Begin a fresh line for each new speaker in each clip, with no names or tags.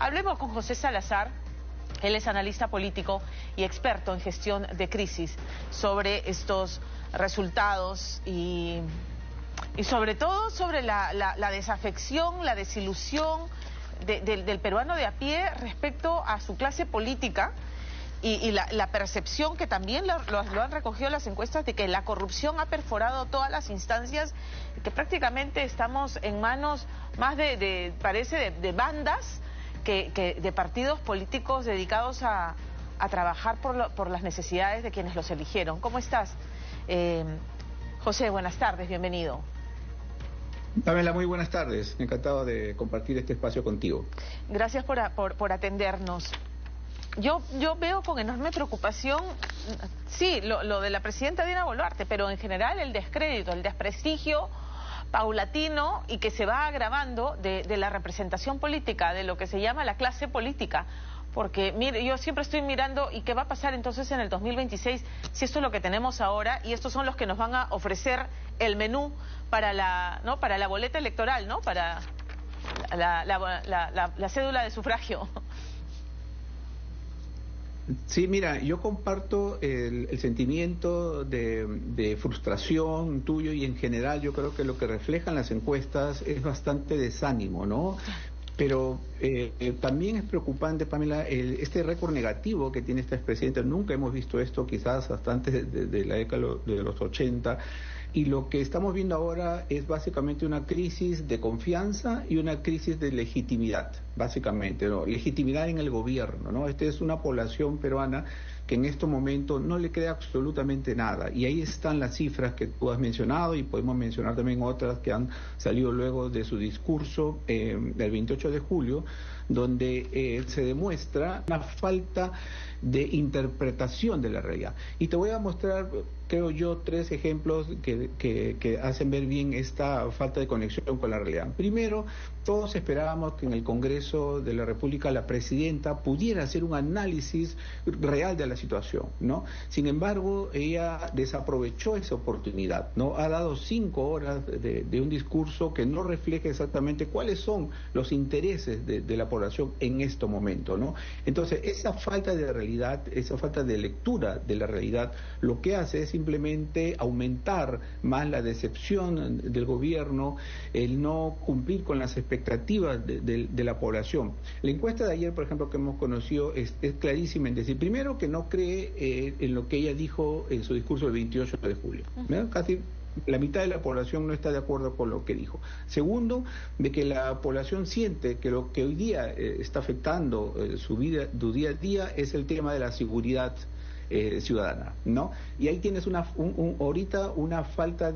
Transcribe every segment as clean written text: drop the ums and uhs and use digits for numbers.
Hablemos con José Salazar. Él es analista político y experto en gestión de crisis, sobre estos resultados y sobre todo sobre la desafección, la desilusión del peruano de a pie respecto a su clase política y la percepción que también lo han recogido las encuestas de que la corrupción ha perforado todas las instancias, que prácticamente estamos en manos más parece de bandas que de partidos políticos dedicados a trabajar por las necesidades de quienes los eligieron. ¿Cómo estás? José, buenas tardes, bienvenido.
Pamela, muy buenas tardes. Encantado de compartir este espacio contigo.
Gracias por atendernos. Yo veo con enorme preocupación, sí, lo de la presidenta Dina Boluarte, pero en general el descrédito, el desprestigio paulatino y que se va agravando de la representación política, de lo que se llama la clase política. Porque mire, yo siempre estoy mirando y qué va a pasar entonces en el 2026 si esto es lo que tenemos ahora y estos son los que nos van a ofrecer el menú para la boleta electoral, ¿no? Para la cédula de sufragio.
Sí, mira, yo comparto el sentimiento de frustración tuyo y en general yo creo que lo que reflejan las encuestas es bastante desánimo, ¿no? Pero también es preocupante, Pamela, este récord negativo que tiene esta expresidenta. Nunca hemos visto esto, quizás hasta antes de la década de los 80. Y lo que estamos viendo ahora es básicamente una crisis de confianza y una crisis de legitimidad, básicamente, ¿no? Legitimidad en el gobierno, ¿no? Esta es una población peruana que en este momento no le queda absolutamente nada. Y ahí están las cifras que tú has mencionado y podemos mencionar también otras que han salido luego de su discurso del 28 de julio, donde se demuestra una falta de interpretación de la realidad. Y te voy a mostrar, creo yo, 3 ejemplos que hacen ver bien esta falta de conexión con la realidad. Primero, todos esperábamos que en el Congreso de la República la presidenta pudiera hacer un análisis real de la situación, ¿no? Sin embargo, ella desaprovechó esa oportunidad, ¿no? Ha dado 5 horas de un discurso que no refleja exactamente cuáles son los intereses de la población en este momento, ¿no? Entonces, esa falta de realidad, esa falta de lectura de la realidad, lo que hace es simplemente aumentar más la decepción del gobierno, el no cumplir con las expectativas de la población. La encuesta de ayer, por ejemplo, que hemos conocido, es clarísima en decir, primero, que no cree en lo que ella dijo en su discurso del 28 de julio. ¿Verdad? Casi la mitad de la población no está de acuerdo con lo que dijo. Segundo, de que la población siente que lo que hoy día está afectando su vida, su día a día, es el tema de la seguridad ciudadana, ¿no? Y ahí tienes ahorita una falta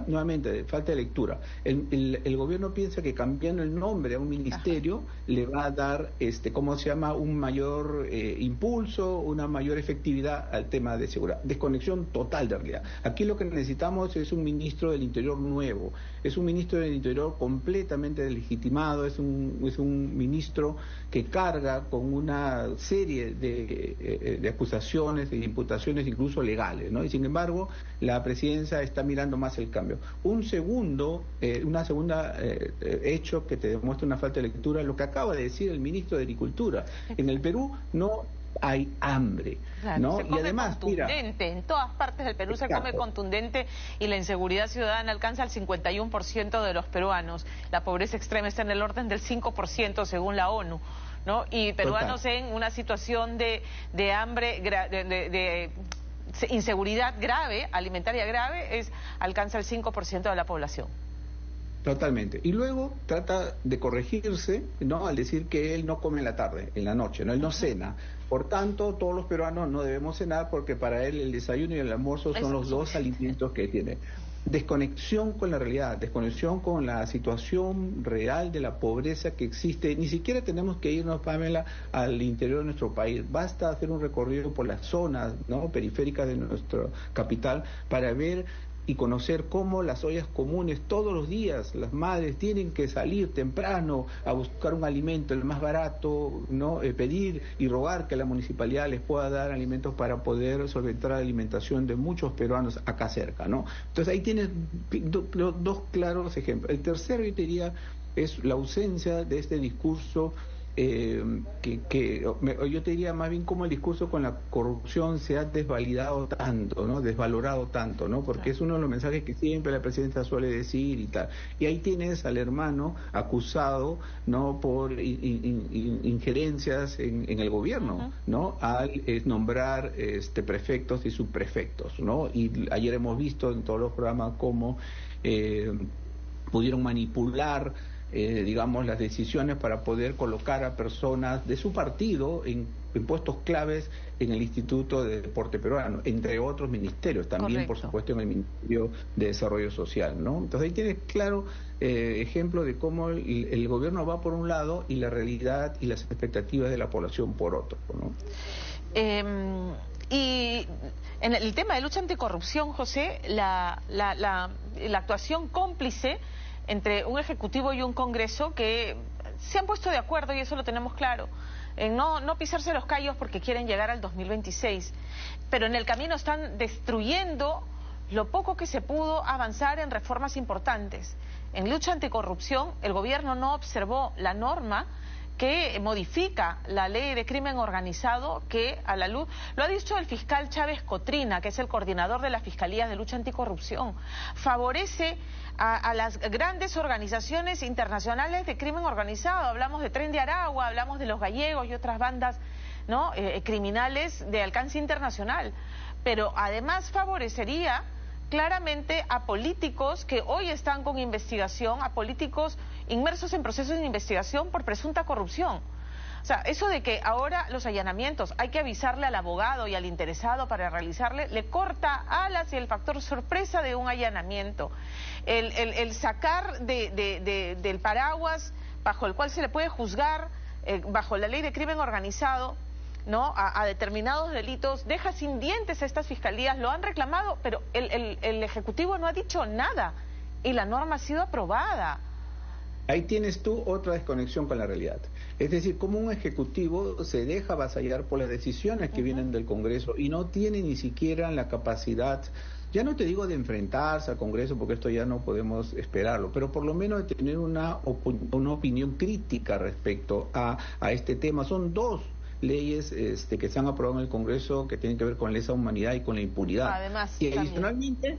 nuevamente, de falta de lectura. El gobierno piensa que cambiando el nombre a un ministerio le va a dar, ¿cómo se llama?, un mayor impulso, una mayor efectividad al tema de seguridad. Desconexión total de realidad. Aquí lo que necesitamos es un ministro del Interior nuevo, es un ministro del Interior completamente deslegitimado, es un ministro que carga con una serie de acusaciones, de imputaciones incluso legales, ¿no? Y sin embargo, la presidencia está mirando más el cambio. Una segunda hecho que te demuestra una falta de lectura, lo que acaba de decir el ministro de Agricultura. En el Perú no hay hambre, ¿no?
Se come,
y además,
contundente, en todas partes del Perú se come contundente y la inseguridad ciudadana alcanza el 51% de los peruanos. La pobreza extrema está en el orden del 5% según la ONU, ¿no? Y peruanos en una situación de hambre, de inseguridad grave, alimentaria grave, alcanza el 5% de la población.
Totalmente. Y luego trata de corregirse, ¿no?, al decir que él no come en la tarde, en la noche, ¿no? Él no cena. Por tanto, todos los peruanos no debemos cenar porque para él el desayuno y el almuerzo son los 2 alimentos que tiene. Desconexión con la realidad, desconexión con la situación real de la pobreza que existe. Ni siquiera tenemos que irnos, Pamela, al interior de nuestro país. Basta hacer un recorrido por las zonas, ¿no?, periféricas de nuestra capital para ver y conocer cómo las ollas comunes todos los días, las madres tienen que salir temprano a buscar un alimento, el más barato, ¿no? Pedir y rogar que la municipalidad les pueda dar alimentos para poder solventar la alimentación de muchos peruanos acá cerca, ¿no? Entonces ahí tienes 2 claros ejemplos. El tercero, yo te diría, es la ausencia de este discurso yo te diría más bien cómo el discurso con la corrupción se ha desvalidado tanto, ¿no? Desvalorado tanto, ¿no? Porque es uno de los mensajes que siempre la presidenta suele decir y tal. Y ahí tienes al hermano acusado, ¿no? Por injerencias en el gobierno, ¿no? Al nombrar prefectos y subprefectos, ¿no? Y ayer hemos visto en todos los programas cómo pudieron manipular digamos, las decisiones para poder colocar a personas de su partido en puestos claves en el Instituto de Deporte Peruano, entre otros ministerios, también por supuesto en el Ministerio de Desarrollo Social, ¿no? Entonces ahí tienes claro ejemplo de cómo el gobierno va por un lado y la realidad y las expectativas de la población por otro, ¿no?
Y en el tema de lucha anticorrupción, José, la actuación cómplice entre un Ejecutivo y un Congreso que se han puesto de acuerdo, y eso lo tenemos claro, en no pisarse los callos porque quieren llegar al 2026, pero en el camino están destruyendo lo poco que se pudo avanzar en reformas importantes. En lucha anticorrupción, el gobierno no observó la norma que modifica la ley de crimen organizado, que a la luz, lo ha dicho el fiscal Chávez Cotrina, que es el coordinador de la Fiscalía de Lucha Anticorrupción, favorece a las grandes organizaciones internacionales de crimen organizado. Hablamos de Tren de Aragua, hablamos de los gallegos y otras bandas, ¿no? Criminales de alcance internacional, pero además favorecería claramente a políticos que hoy están con investigación, a políticos inmersos en procesos de investigación por presunta corrupción. O sea, eso de que ahora los allanamientos hay que avisarle al abogado y al interesado para realizarle, le corta alas y el factor sorpresa de un allanamiento. El sacar del paraguas bajo el cual se le puede juzgar, bajo la ley de crimen organizado, ¿no? A determinados delitos, deja sin dientes a estas fiscalías, lo han reclamado, pero el Ejecutivo no ha dicho nada y la norma ha sido aprobada.
Ahí tienes tú otra desconexión con la realidad. Es decir, cómo un ejecutivo se deja avasallar por las decisiones que vienen del Congreso y no tiene ni siquiera la capacidad, ya no te digo de enfrentarse al Congreso, porque esto ya no podemos esperarlo, pero por lo menos de tener una opinión crítica respecto a este tema. Son dos leyes que se han aprobado en el Congreso que tienen que ver con la lesa humanidad y con la impunidad.
Además,
y adicionalmente...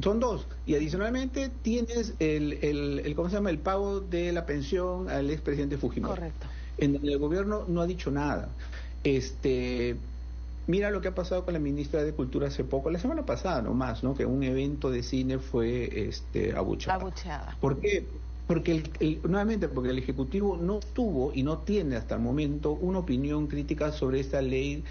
Son dos, y adicionalmente tienes ¿cómo se llama? El pago de la pensión al expresidente Fujimori.
Correcto.
En donde el gobierno no ha dicho nada. Mira lo que ha pasado con la ministra de Cultura hace poco, la semana pasada nomás, ¿no? Que un evento de cine fue abucheada. ¿Por qué? Porque nuevamente, porque el Ejecutivo no tuvo y no tiene hasta el momento una opinión crítica sobre esta ley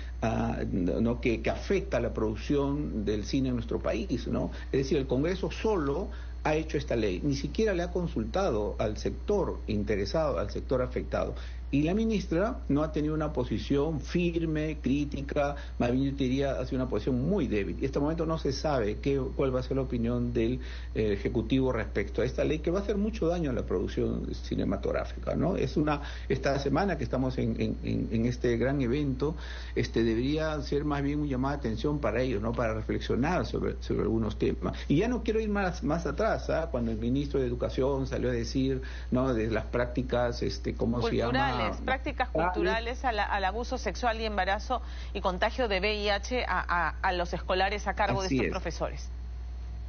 ¿no? que afecta a la producción del cine en nuestro país, ¿no? Es decir, el Congreso solo ha hecho esta ley, ni siquiera le ha consultado al sector interesado, al sector afectado. Y la ministra no ha tenido una posición firme, crítica, más bien yo diría ha sido una posición muy débil. Y en este momento no se sabe cuál va a ser la opinión del Ejecutivo respecto a esta ley que va a hacer mucho daño a la producción cinematográfica, ¿no? Esta semana que estamos en este gran evento, debería ser más bien un llamado de atención para ellos, ¿no? Para reflexionar sobre algunos temas. Y ya no quiero ir más atrás, ¿ah? Cuando el ministro de Educación salió a decir, ¿no? De las prácticas, ¿cómo se llama?
Prácticas culturales al abuso sexual y embarazo y contagio de VIH a los escolares a cargo de estos profesores.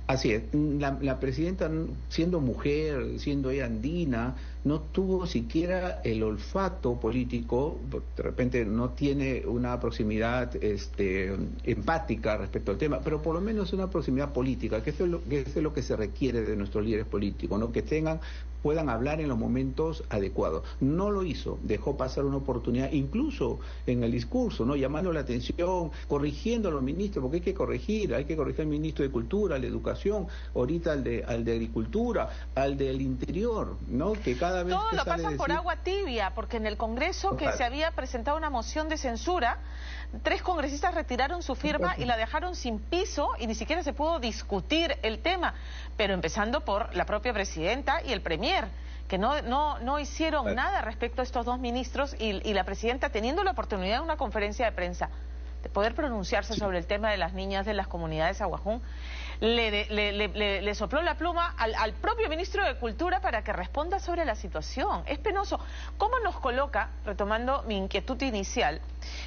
Así es, la presidenta, siendo mujer, siendo ella andina, no tuvo siquiera el olfato político, de repente no tiene una proximidad empática respecto al tema, pero por lo menos una proximidad política, que eso es lo que se requiere de nuestros líderes políticos, ¿no? Que puedan hablar en los momentos adecuados. No lo hizo, dejó pasar una oportunidad, incluso en el discurso, ¿no? Llamando la atención, corrigiendo a los ministros, porque hay que corregir al ministro de Cultura, al de Educación, ahorita al de Agricultura, al del Interior, ¿no? Que cada vez
todo lo pasan por agua tibia, porque en el Congreso que se había presentado una moción de censura, 3 congresistas retiraron su firma y la dejaron sin piso y ni siquiera se pudo discutir el tema, pero empezando por la propia presidenta y el premier, que no hicieron nada respecto a estos 2 ministros y la presidenta teniendo la oportunidad de una conferencia de prensa. de poder pronunciarse sobre el tema de las niñas de las comunidades Aguajún, le sopló la pluma al propio ministro de Cultura para que responda sobre la situación. Es penoso. ¿Cómo nos coloca, retomando mi inquietud inicial,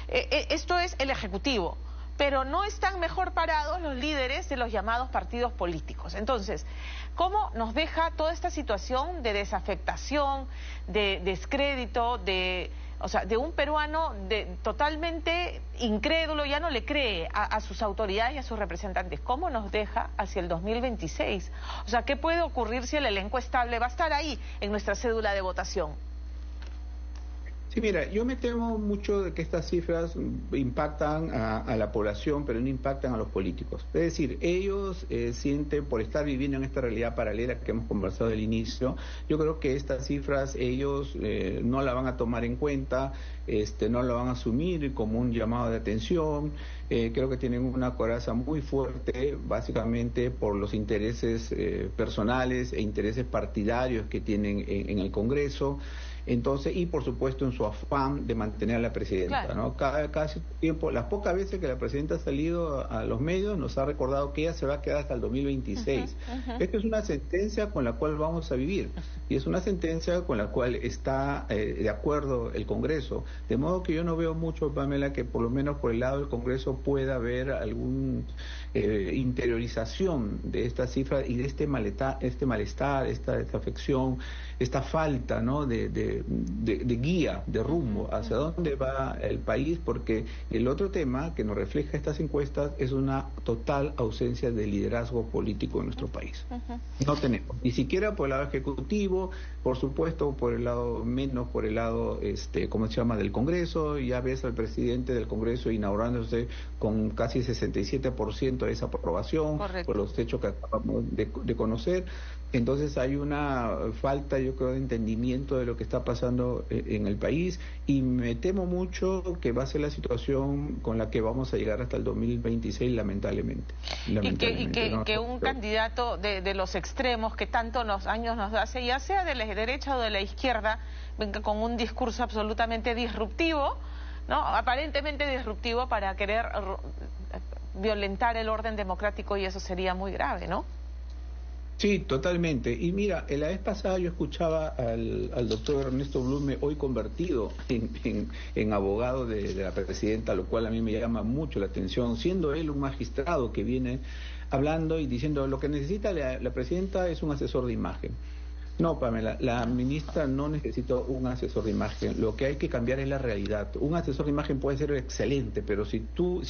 esto es el Ejecutivo, pero no están mejor parados los líderes de los llamados partidos políticos? Entonces, ¿cómo nos deja toda esta situación de desafectación, de descrédito, o sea, de un peruano totalmente incrédulo, ya no le cree a sus autoridades y a sus representantes? ¿Cómo nos deja hacia el 2026? O sea, ¿qué puede ocurrir si el elenco estable va a estar ahí en nuestra cédula de votación?
Sí, mira, yo me temo mucho de que estas cifras impactan a la población, pero no impactan a los políticos. Es decir, ellos sienten, por estar viviendo en esta realidad paralela que hemos conversado al inicio, yo creo que estas cifras ellos no la van a tomar en cuenta, no la van a asumir como un llamado de atención. Creo que tienen una coraza muy fuerte, básicamente por los intereses personales e intereses partidarios que tienen en el Congreso. Entonces, y por supuesto en su afán de mantener a la presidenta, claro, ¿no? Cada tiempo, las pocas veces que la presidenta ha salido a los medios nos ha recordado que ella se va a quedar hasta el 2026. Esta es una sentencia con la cual vamos a vivir, y es una sentencia con la cual está de acuerdo el Congreso, de modo que yo no veo mucho, Pamela, que por lo menos por el lado del Congreso pueda haber algún interiorización de esta cifra y de este malestar, esta desafección, esta falta, ¿no?, de guía, de rumbo, hacia dónde va el país, porque el otro tema que nos refleja estas encuestas es una total ausencia de liderazgo político en nuestro país. No tenemos, ni siquiera por el lado ejecutivo, por supuesto, menos por el lado, ¿cómo se llama?, del Congreso. Ya ves al presidente del Congreso inaugurándose con casi 67% de esa aprobación. Correcto. Por los hechos que acabamos de conocer. Entonces hay una falta, yo creo, de entendimiento de lo que está pasando en el país, y me temo mucho que va a ser la situación con la que vamos a llegar hasta el 2026, lamentablemente.
Y que un candidato de los extremos que tantos años nos hace, ya sea de la derecha o de la izquierda, venga con un discurso absolutamente disruptivo, ¿no?, aparentemente disruptivo, para querer violentar el orden democrático, y eso sería muy grave, ¿no?
Sí, totalmente. Y mira, la vez pasada yo escuchaba al doctor Ernesto Blume, hoy convertido en abogado de la presidenta, lo cual a mí me llama mucho la atención, siendo él un magistrado que viene hablando y diciendo lo que necesita la presidenta es un asesor de imagen. No, Pamela, la ministra no necesita un asesor de imagen. Lo que hay que cambiar es la realidad. Un asesor de imagen puede ser excelente, pero si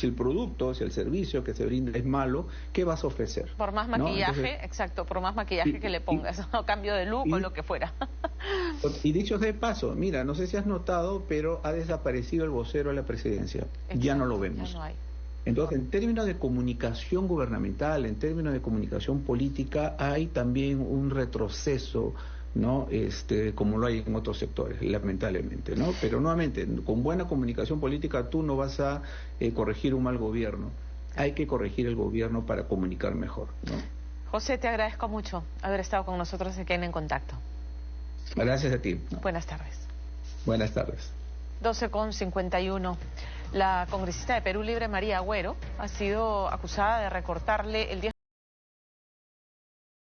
el producto, si el servicio que se brinda es malo, ¿qué vas a ofrecer?
Por más maquillaje, ¿no? Entonces, exacto, por más maquillaje que le pongas, o cambio de look o lo que fuera.
Y dicho sea de paso, mira, no sé si has notado, pero ha desaparecido el vocero de la presidencia. Exacto, ya no lo vemos. Ya no hay. Entonces, en términos de comunicación gubernamental, en términos de comunicación política, hay también un retroceso, ¿no?, como lo hay en otros sectores, lamentablemente, ¿no? Pero nuevamente, con buena comunicación política tú no vas a corregir un mal gobierno. Hay que corregir el gobierno para comunicar mejor, ¿no?
José, te agradezco mucho haber estado con nosotros aquí en Contacto.
Gracias a ti, ¿no?
Buenas tardes.
Buenas tardes.
12:51. La congresista de Perú Libre, María Agüero, ha sido acusada de recortarle el 10%